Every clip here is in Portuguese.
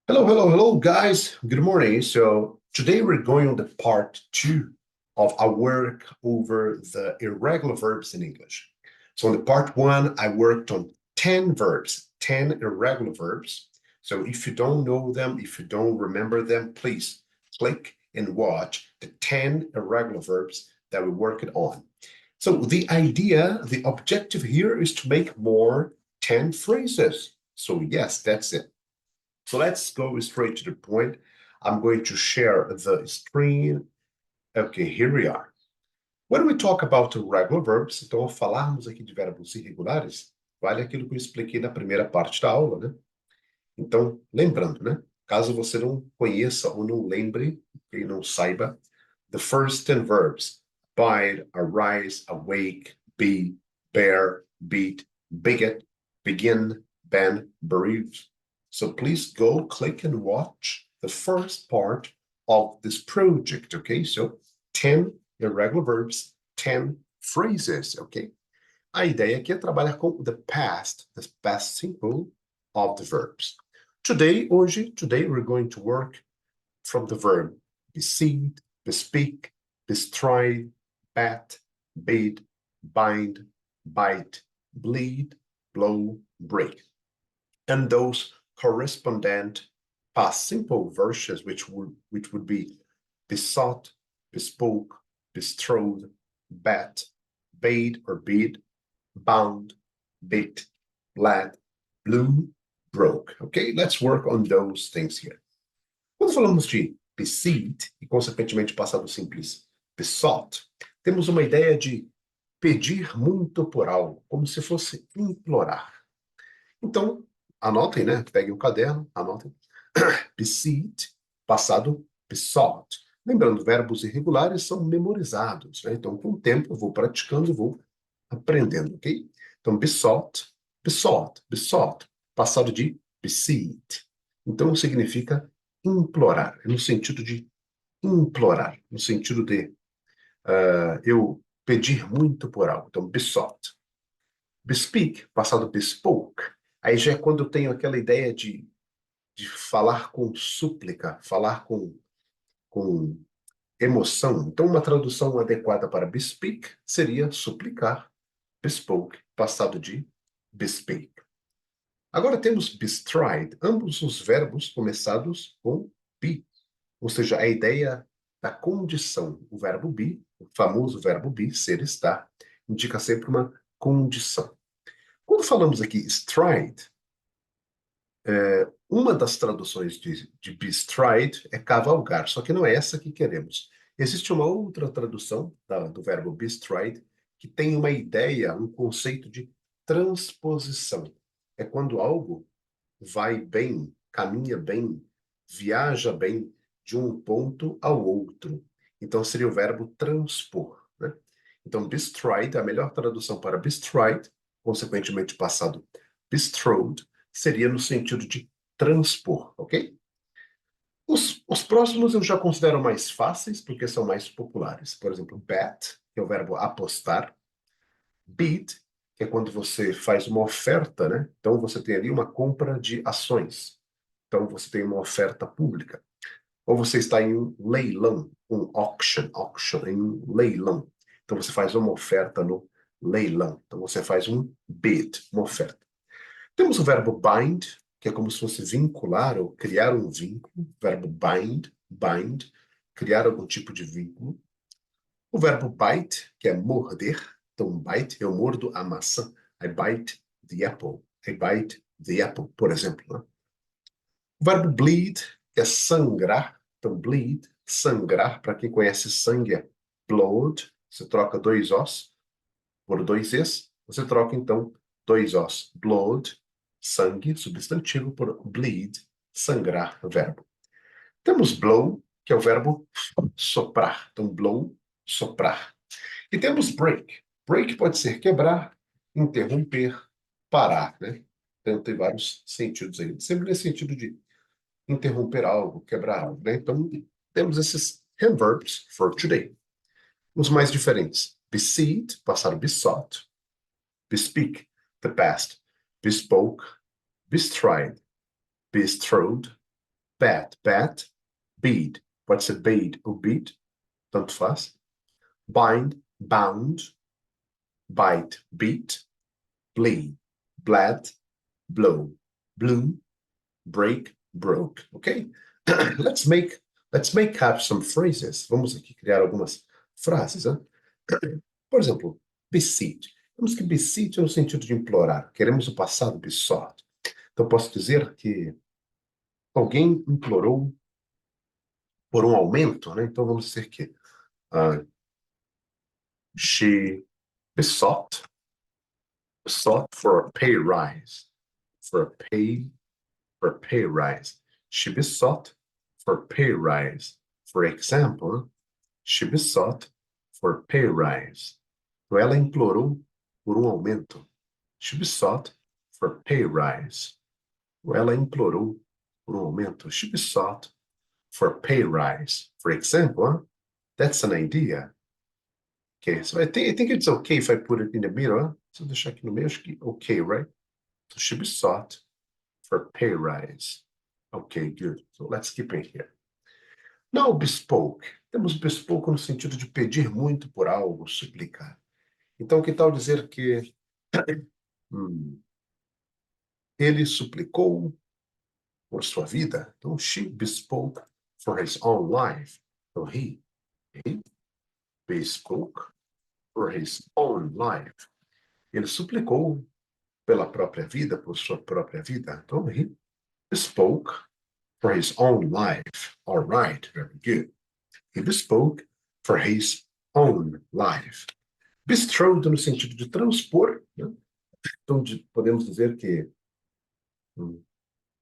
Hello, guys. Good morning. So today we're going on the part two of our work over the irregular verbs in English. So in the part one, I worked on 10 verbs, 10 irregular verbs. So if you don't know them, if you don't remember them, please click and watch the 10 irregular verbs that we worked on. So the idea, the objective here is to make more 10 phrases. So yes, that's it. So let's go straight to the point. I'm going to share the screen. Okay, here we are. When we talk about regular verbs, então ao falarmos aqui de verbos irregulares, vale aquilo que eu expliquei na primeira parte da aula, né? Então, lembrando, né? Caso você não conheça ou não lembre, e não saiba, the first 10 verbs, abide, arise, awake, be, bear, beat, bigot, begin, ban, bereave. So please go click and watch the first part of this project, okay? So 10 irregular verbs, 10 phrases, okay? A ideia aqui é trabalhar com the past simple of the verbs. Today we're going to work from the verb beseed, bespeak, bestride, bat, bid, bind, bite, bleed, blow, break. And those correspondent past simple versions, which would be besought, bespoke, bestrode, bet, bade or bid, bound, bit, bled, blew, broke. Okay, let's work on those things here. Quando falamos de beseed e, consequentemente, passado simples, besought, temos uma ideia de pedir muito por algo, como se fosse implorar. Então, anotem, né? Peguem o caderno, anotem. Beseed, passado besought. Lembrando, verbos irregulares são memorizados, né? Então, com o tempo, eu vou praticando, vou aprendendo, ok? Então, besought, passado de beseed. Então, significa implorar, no sentido de implorar, no sentido de eu pedir muito por algo. Então, besought. Bespeak, passado bespoke. Aí já é quando eu tenho aquela ideia de falar com súplica, falar com emoção. Então, uma tradução adequada para bespeak seria suplicar, bespoke, passado de bespeak. Agora temos bestride, ambos os verbos começados com be, ou seja, a ideia da condição. O verbo be, o famoso verbo be, ser, estar, indica sempre uma condição. Quando falamos aqui stride, uma das traduções de bestride é cavalgar, só que não é essa que queremos. Existe uma outra tradução do verbo bestride que tem uma ideia, um conceito de transposição. É quando algo vai bem, caminha bem, viaja bem de um ponto ao outro. Então seria o verbo transpor, né? Então bestride, a melhor tradução para bestride, consequentemente passado bestrode, seria no sentido de transpor, ok? Os próximos eu já considero mais fáceis, porque são mais populares. Por exemplo, bet, que é o verbo apostar. Bid, que é quando você faz uma oferta, né? Então você tem ali uma compra de ações. Então você tem uma oferta pública. Ou você está em um leilão, um auction, em um leilão. Então você faz uma oferta no leilão. Então você faz um bid, uma oferta. Temos o verbo bind, que é como se fosse vincular ou criar um vínculo. O verbo bind, criar algum tipo de vínculo. O verbo bite, que é morder. Então, bite, eu mordo a maçã. I bite the apple. I bite the apple, por exemplo, né? O verbo bleed, que é sangrar. Então, bleed, sangrar. Para quem conhece sangue, é blood. Você troca dois Os por dois Es. Você troca, então, dois Os. Blood, sangue, substantivo, por bleed, sangrar, verbo. Temos blow, que é o verbo soprar. Então, blow, soprar. E temos break. Break pode ser quebrar, interromper, parar, né? Então, tem vários sentidos aí. Sempre nesse sentido de interromper algo, quebrar algo, né? Então, temos esses 10 verbs for today. Os mais diferentes. Beseed, passado besought. Bespeak, the past. Bespoke, bestride, bestrode, Bat, bat. Bead, pode ser bead ou bead, tanto faz. Bind, bound. Bite, beat. Bleed, bled. Blow, blew. Break, broke, ok? Let's make up some phrases. Vamos aqui criar algumas frases, né? Por exemplo, beseech. Temos que beseech no sentido de implorar. Queremos o passado besought. Então, posso dizer que alguém implorou por um aumento, né? Então, vamos dizer que she besought for a pay rise. For a pay rise. She besought for pay rise. For example, she besought for pay rise. Então, ela implorou por um aumento. She besought for pay rise. Ou ela implorou por um aumento. She besought for pay rise. For example, that's an idea. Okay, so I think it's okay if I put it in the middle. Se eu deixar aqui no meio, acho que okay, right? So she besought for pay rise. Okay, good. So let's keep it here. Now, bespoke. Temos bespoke no sentido de pedir muito por algo, suplicar. Então, que tal dizer que ele suplicou por sua vida? Então, she bespoke for his own life. Então, he bespoke for his own life. Ele suplicou pela própria vida, por sua própria vida. Então, he bespoke for his own life. All right, very good. He bespoke for his own life. Bestrode no sentido de transpor, né? Então, podemos dizer que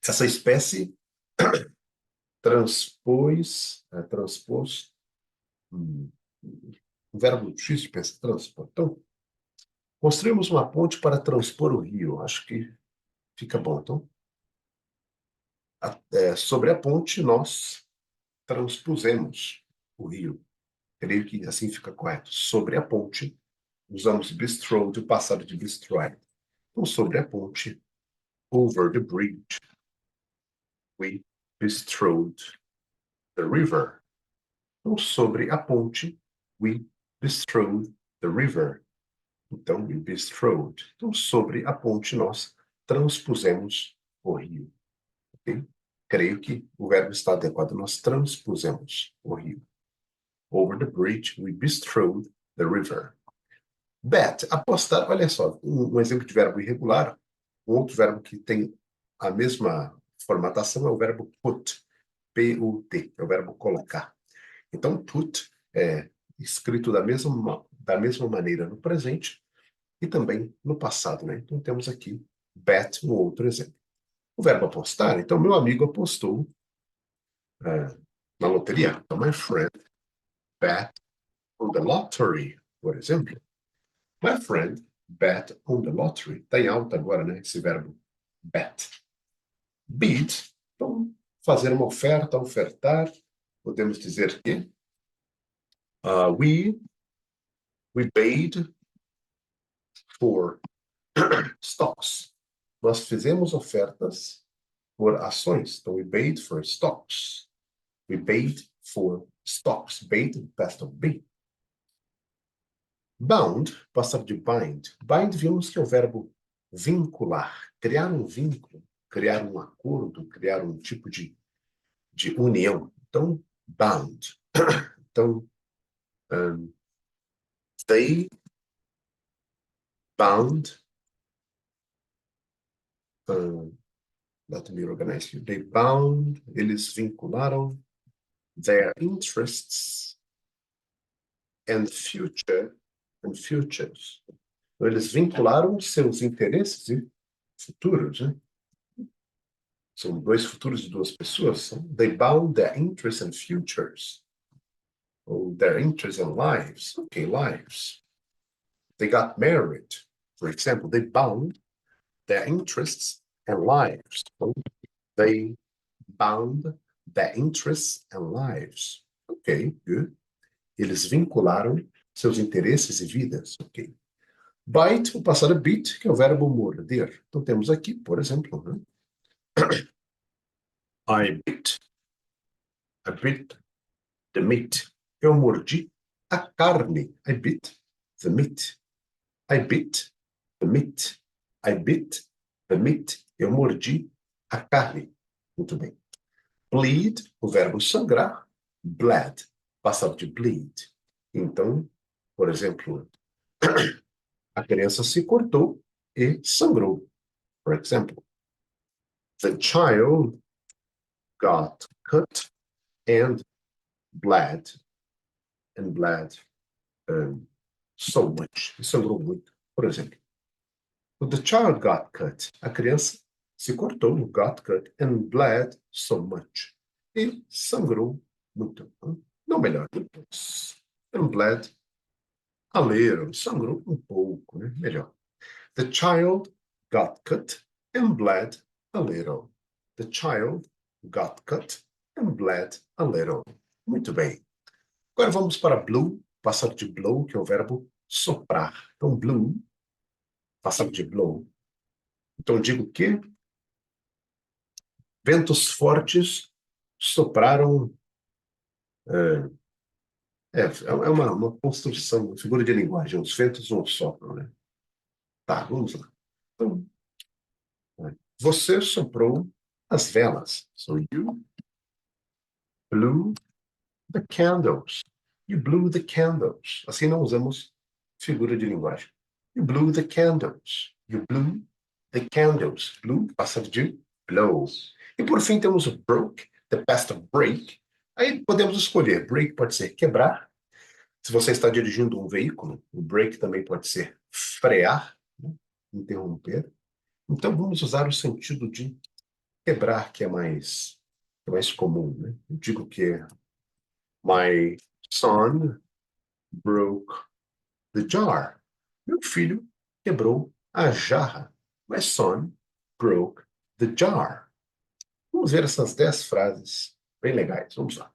essa espécie transpôs, um verbo difícil de pensar, transpor. Então, construímos uma ponte para transpor o rio. Acho que fica bom. Então, sobre a ponte, nós transpusemos o rio. Creio que assim fica correto. Sobre a ponte, usamos bestrode, o passado de bestride. Então, sobre a ponte, over the bridge, we bestrode the river. Então, sobre a ponte, we bestrode the river. Então, we bestrode. Então, sobre a ponte, nós transpusemos o rio. Okay? Creio que o verbo está adequado. Nós transpusemos o rio. Over the bridge, we bestrode the river. Bet, apostar. Olha só, um exemplo de verbo irregular. Um outro verbo que tem a mesma formatação é o verbo put. P-U-T. É o verbo colocar. Então, put é escrito da mesma maneira no presente e também no passado, né? Então, temos aqui bet, um outro exemplo. O verbo apostar, então, meu amigo apostou na loteria. Então, my friend bet on the lottery, por exemplo. My friend bet on the lottery. Está em alta agora, né? Esse verbo bet. Bid, então, fazer uma oferta, ofertar. Podemos dizer que we paid for stocks. Nós fizemos ofertas por ações. Então, we paid for stocks. We paid for stocks. Paid, past of be. Bound, passado de bind. Bind, vimos que é o verbo vincular. Criar um vínculo, criar um acordo, criar um tipo de união. Então, bound. Então, they bound. Let me organize here. They bound, eles vincularam their interests and futures. Então, eles vincularam seus interesses e futuros, né? São dois futuros de duas pessoas. They bound their interests and futures. Or their interests and lives. Okay, lives. They got married. For example, they bound their interests and lives. So they bound their interests and lives. Ok, good. Eles vincularam seus interesses e vidas. Ok. Bite, o passado é bit, que é o verbo morder. Então temos aqui, por exemplo, né? I bit the meat. Eu mordi a carne. I bit the meat. I bit the meat. I bit the meat. Eu mordi a carne. Muito bem. Bleed, o verbo sangrar. Bled, passado de bleed. Então, por exemplo, a criança se cortou e sangrou. For example, the child got cut and bled so much. E sangrou muito. Por exemplo, the child got cut. A criança se cortou, got cut, and bled so much. E sangrou muito. Não melhor. And bled a little. Sangrou um pouco, né? Melhor. The child got cut and bled a little. The child got cut and bled a little. Muito bem. Agora vamos para blow, passado de blow, que é o verbo soprar. Então, blow, passado de blow. Então, eu digo que ventos fortes sopraram. É uma construção, uma figura de linguagem. Os ventos não sopram, né? Tá, vamos lá. Então, você soprou as velas. So you blew the candles. You blew the candles. Assim não usamos figura de linguagem. You blew the candles. You blew the candles. Blew, passado de blow. E por fim temos o broke, the past of break. Aí podemos escolher. Break pode ser quebrar. Se você está dirigindo um veículo, o break também pode ser frear, né? Interromper. Então vamos usar o sentido de quebrar, que é mais comum, né? Eu digo que my son broke the jar. Meu filho quebrou a jarra. My son broke the jar. Vamos ver essas 10 frases bem legais. Vamos lá.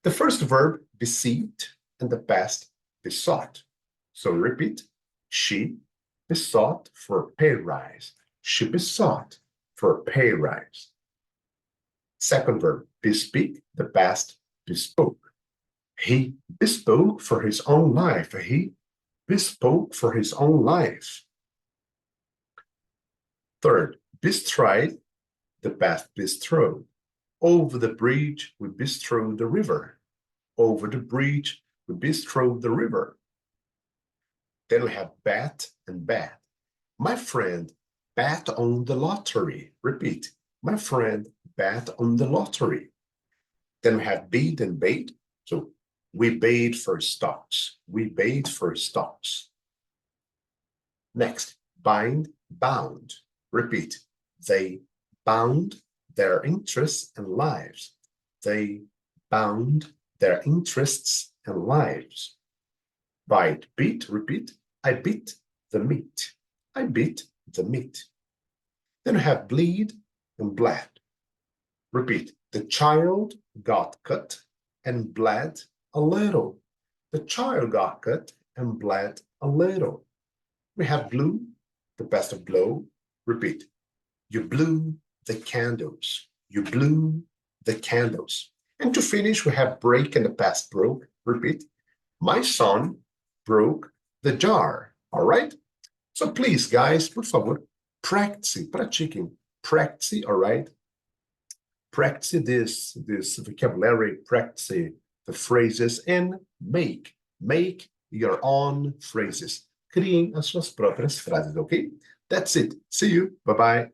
The first verb, besieged, and the past, besought. So repeat. She besought for a pay rise. She besought for a pay rise. Second verb, bespeak, the past, bespoke. He bespoke for his own life. He bespoke for his own life. Third, bestride, the past, bestrode. Over the bridge, we bestrode the river. Over the bridge, we bestrode the river. Then we have bet and bet. My friend bet on the lottery. Repeat. My friend bet on the lottery. Then we have bid and bait. So we bid for stocks. We bid for stocks. Next, bind, bound. Repeat. They bound their interests and lives. They bound their interests and lives. Bite, beat, repeat. I beat the meat. I beat the meat. Then we have bleed and bled. Repeat. The child got cut and bled a little. The child got cut and bled a little. We have blew, the past of blow. Repeat. You blew the candles. You blew the candles. And to finish, we have break and the past broke. Repeat. My son broke the jar. All right? So please, guys, por favor, pratiquem. Practice, all right? Practice this vocabulary, practice the phrases, and make your own phrases. Criem as suas próprias frases, okay? That's it. See you. Bye-bye.